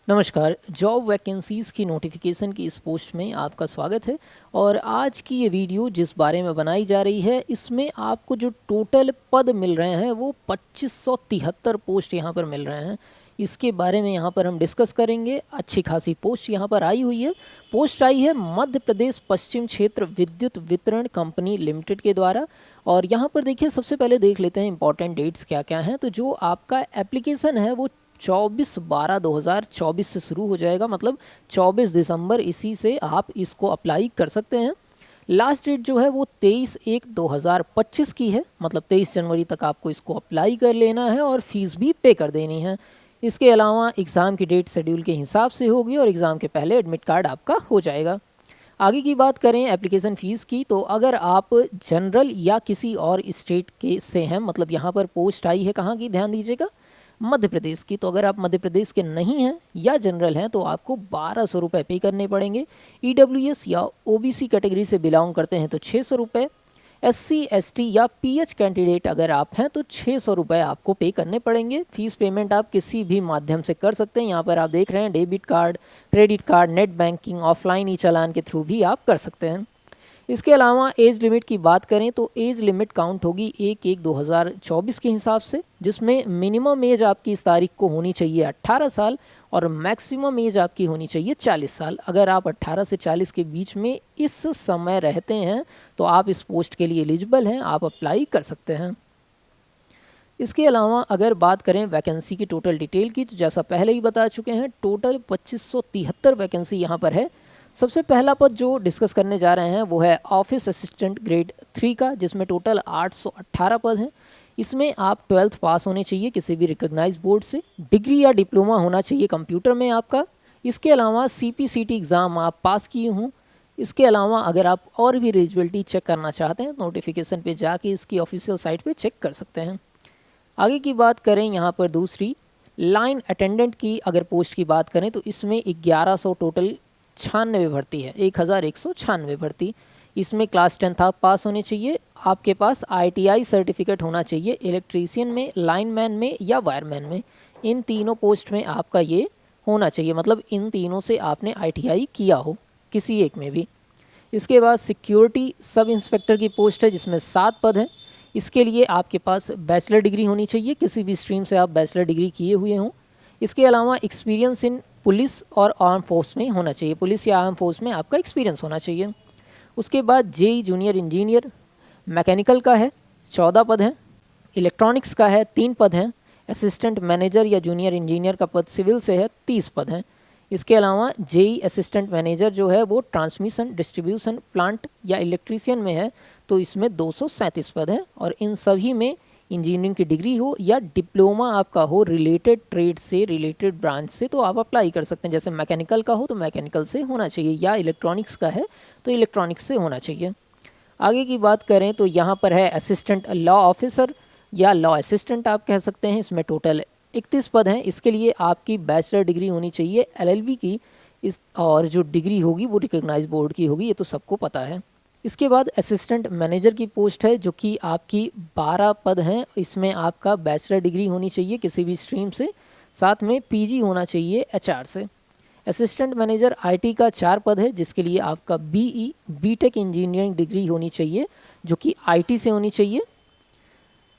नमस्कार। Job vacancies की notification की इस पोस्ट में आपका स्वागत है। और आज की ये वीडियो जिस बारे में बनाई जा रही है, इसमें आपको जो टोटल पद मिल रहे हैं वो 2573 पोस्ट यहाँ पर मिल रहे हैं। इसके बारे में यहाँ पर हम डिस्कस करेंगे। अच्छी खासी पोस्ट यहाँ पर आई हुई है। पोस्ट आई है मध्य प्रदेश पश्चिम क्षेत्र विद्युत वितरण कंपनी लिमिटेड के द्वारा। और यहाँ पर देखिए, सबसे पहले देख लेते हैं इंपॉर्टेंट डेट्स क्या क्या हैं। तो जो आपका एप्लीकेशन है वो 24/12/2024 से शुरू हो जाएगा, मतलब 24 दिसंबर इसी से आप इसको अप्लाई कर सकते हैं। लास्ट डेट जो है वो 23/1/2025 की है, मतलब 23 जनवरी तक आपको इसको अप्लाई कर लेना है और फीस भी पे कर देनी है। इसके अलावा एग्ज़ाम की डेट शेड्यूल के हिसाब से होगी और एग्ज़ाम के पहले एडमिट कार्ड आपका हो जाएगा। आगे की बात करें एप्लीकेशन फ़ीस की, तो अगर आप जनरल या किसी और स्टेट के से हैं, मतलब यहाँ पर पोस्ट आई है कहाँ की, ध्यान दीजिएगा, मध्य प्रदेश की। तो अगर आप मध्य प्रदेश के नहीं हैं या जनरल हैं तो आपको 1200 रुपये पे करने पड़ेंगे। ईडब्ल्यूएस या ओबीसी कैटेगरी से बिलोंग करते हैं तो 600 रुपये। एससी एसटी या पीएच कैंडिडेट अगर आप हैं तो 600 रुपये आपको पे करने पड़ेंगे। फ़ीस पेमेंट आप किसी भी माध्यम से कर सकते हैं। यहाँ पर आप देख रहे हैं debit card, credit card, net banking, offline e challan के थ्रू भी आप कर सकते हैं। इसके अलावा एज लिमिट की बात करें तो एज लिमिट काउंट होगी 1/1/2024 के हिसाब से, जिसमें मिनिमम एज आपकी इस तारीख को होनी चाहिए 18 साल और मैक्सिमम एज आपकी होनी चाहिए 40 साल। अगर आप 18 से 40 के बीच में इस समय रहते हैं तो आप इस पोस्ट के लिए एलिजिबल हैं, आप अप्लाई कर सकते हैं। इसके अलावा अगर बात करें वैकेंसी की टोटल डिटेल की, तो जैसा पहले ही बता चुके हैं, टोटल 2573 वैकेंसी यहाँ पर है। सबसे पहला पद जो डिस्कस करने जा रहे हैं वो है ऑफिस असिस्टेंट ग्रेड 3 का, जिसमें टोटल 818 पद हैं। इसमें आप 12th पास होने चाहिए किसी भी रिकॉग्नाइज बोर्ड से, डिग्री या डिप्लोमा होना चाहिए कंप्यूटर में आपका। इसके अलावा सीपीसीटी एग्ज़ाम आप पास किए हों। इसके अलावा अगर आप और भी एलिजिबिलिटी चेक करना चाहते हैं, नोटिफिकेशन पे जाके इसकी ऑफिशियल साइट पे चेक कर सकते हैं। आगे की बात करें यहाँ पर दूसरी लाइन अटेंडेंट की अगर पोस्ट की बात करें तो इसमें 1100 टोटल 96 भर्ती है, 1196 भर्ती। इसमें क्लास 10th आप पास होने चाहिए। आपके पास आईटीआई सर्टिफिकेट होना चाहिए इलेक्ट्रीशियन में, लाइनमैन में या वायरमैन में। इन तीनों पोस्ट में आपका ये होना चाहिए, मतलब इन तीनों से आपने आईटीआई किया हो किसी एक में भी। इसके बाद सिक्योरिटी सब इंस्पेक्टर की पोस्ट है जिसमें 7 पद हैं। इसके लिए आपके पास बैचलर डिग्री होनी चाहिए, किसी भी स्ट्रीम से आप बैचलर डिग्री किए हुए हों। इसके अलावा एक्सपीरियंस इन पुलिस और आर्म फोर्स में होना चाहिए, पुलिस या आर्म फोर्स में आपका एक्सपीरियंस होना चाहिए। उसके बाद जेई जूनियर इंजीनियर मैकेनिकल का है, 14 पद हैं। इलेक्ट्रॉनिक्स का है, 3 पद हैं। असिस्टेंट मैनेजर या जूनियर इंजीनियर का पद सिविल से है, 30 पद हैं। इसके अलावा जेई असिस्टेंट मैनेजर जो है वो ट्रांसमिशन डिस्ट्रीब्यूशन प्लांट या इलेक्ट्रीशियन में है, तो इसमें 237 पद हैं। और इन सभी में इंजीनियरिंग की डिग्री हो या डिप्लोमा आपका हो रिलेटेड ट्रेड से, रिलेटेड ब्रांच से, तो आप अप्लाई कर सकते हैं। जैसे मैकेनिकल का हो तो मैकेनिकल से होना चाहिए, या इलेक्ट्रॉनिक्स का है तो इलेक्ट्रॉनिक्स से होना चाहिए। आगे की बात करें तो यहाँ पर है असिस्टेंट लॉ ऑफिसर या लॉ असिस्टेंट आप कह सकते हैं। इसमें टोटल 31 पद हैं। इसके लिए आपकी बैचलर डिग्री होनी चाहिए एलएलबी की, इस और जो डिग्री होगी वो रिकॉग्नाइज बोर्ड की होगी, ये तो सबको पता है। इसके बाद असिस्टेंट मैनेजर की पोस्ट है जो कि आपकी 12 पद हैं। इसमें आपका बैचलर डिग्री होनी चाहिए किसी भी स्ट्रीम से, साथ में पीजी होना चाहिए एचआर से। असिस्टेंट मैनेजर आईटी का 4 पद है जिसके लिए आपका बीई बीटेक इंजीनियरिंग डिग्री होनी चाहिए जो कि आईटी से होनी चाहिए।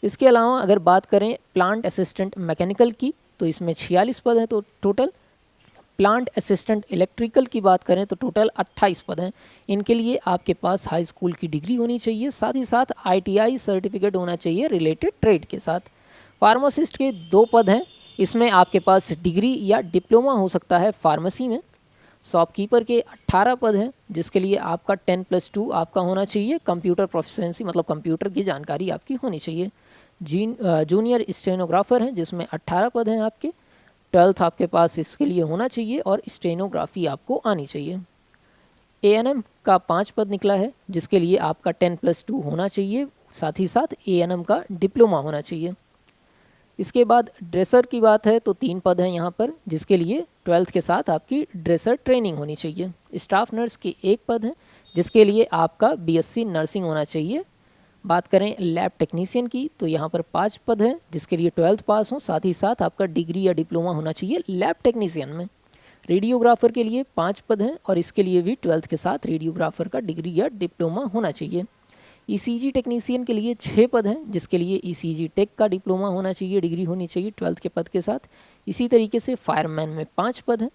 इसके अलावा अगर बात करें प्लांट असिस्टेंट मैकेनिकल की तो इसमें 46 पद हैं तो टोटल। प्लांट असिस्टेंट इलेक्ट्रिकल की बात करें तो टोटल 28 पद हैं। इनके लिए आपके पास हाई स्कूल की डिग्री होनी चाहिए, साथ ही साथ आईटीआई सर्टिफिकेट होना चाहिए रिलेटेड ट्रेड के साथ। फार्मासिस्ट के 2 पद हैं। इसमें आपके पास डिग्री या डिप्लोमा हो सकता है फार्मेसी में। शॉपकीपर के 18 पद हैं जिसके लिए आपका 10+2 आपका होना चाहिए, कंप्यूटर प्रोफिशिएंसी मतलब कंप्यूटर की जानकारी आपकी होनी चाहिए। जूनियर स्टेनोग्राफर हैं जिसमें 18 पद हैं आपके। 12th आपके पास इसके लिए होना चाहिए और स्टेनोग्राफी आपको आनी चाहिए। एएनएम का 5 पद निकला है जिसके लिए आपका 10+2 होना चाहिए, साथ ही साथ एएनएम का डिप्लोमा होना चाहिए। इसके बाद ड्रेसर की बात है तो 3 पद हैं यहाँ पर जिसके लिए 12th के साथ आपकी ड्रेसर ट्रेनिंग होनी चाहिए। स्टाफ नर्स के 1 पद हैं जिसके लिए आपका बीएससी नर्सिंग होना चाहिए। बात करें लैब टेक्नीशियन की तो यहाँ पर 5 पद हैं जिसके लिए 12th पास हो, साथ ही साथ आपका डिग्री या डिप्लोमा होना चाहिए लैब टेक्नीशियन में। रेडियोग्राफर के लिए 5 पद हैं और इसके लिए भी 12th के साथ रेडियोग्राफर का डिग्री या डिप्लोमा होना चाहिए। ईसीजी टेक्नीशियन के लिए 6 पद हैं जिसके लिए ईसीजी टेक का डिप्लोमा होना चाहिए, डिग्री होनी चाहिए 12th के पद के साथ। इसी तरीके से फायरमैन में 5 पद हैं,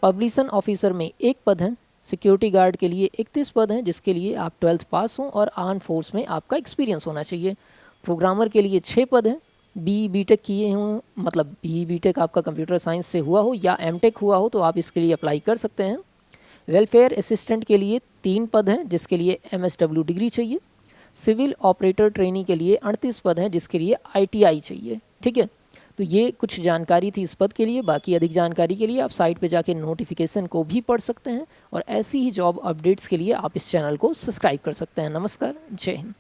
पब्लिशन ऑफिसर में 1 पद है, सिक्योरिटी गार्ड के लिए 31 पद हैं जिसके लिए आप 12th पास हों और आर्म फोर्स में आपका एक्सपीरियंस होना चाहिए। प्रोग्रामर के लिए 6 पद हैं, बीटेक किए हों, मतलब बीटेक आपका कंप्यूटर साइंस से हुआ हो या एमटेक हुआ हो तो आप इसके लिए अप्लाई कर सकते हैं। वेलफेयर असिस्टेंट के लिए 3 पद हैं जिसके लिए एमएसडब्ल्यू डिग्री चाहिए। सिविल ऑपरेटर ट्रेनी के लिए 38 पद हैं जिसके लिए आईटीआई चाहिए। ठीक है, तो ये कुछ जानकारी थी इस पद के लिए। बाकी अधिक जानकारी के लिए आप साइट पे जाके नोटिफिकेशन को भी पढ़ सकते हैं और ऐसी ही जॉब अपडेट्स के लिए आप इस चैनल को सब्सक्राइब कर सकते हैं। नमस्कार, जय हिंद।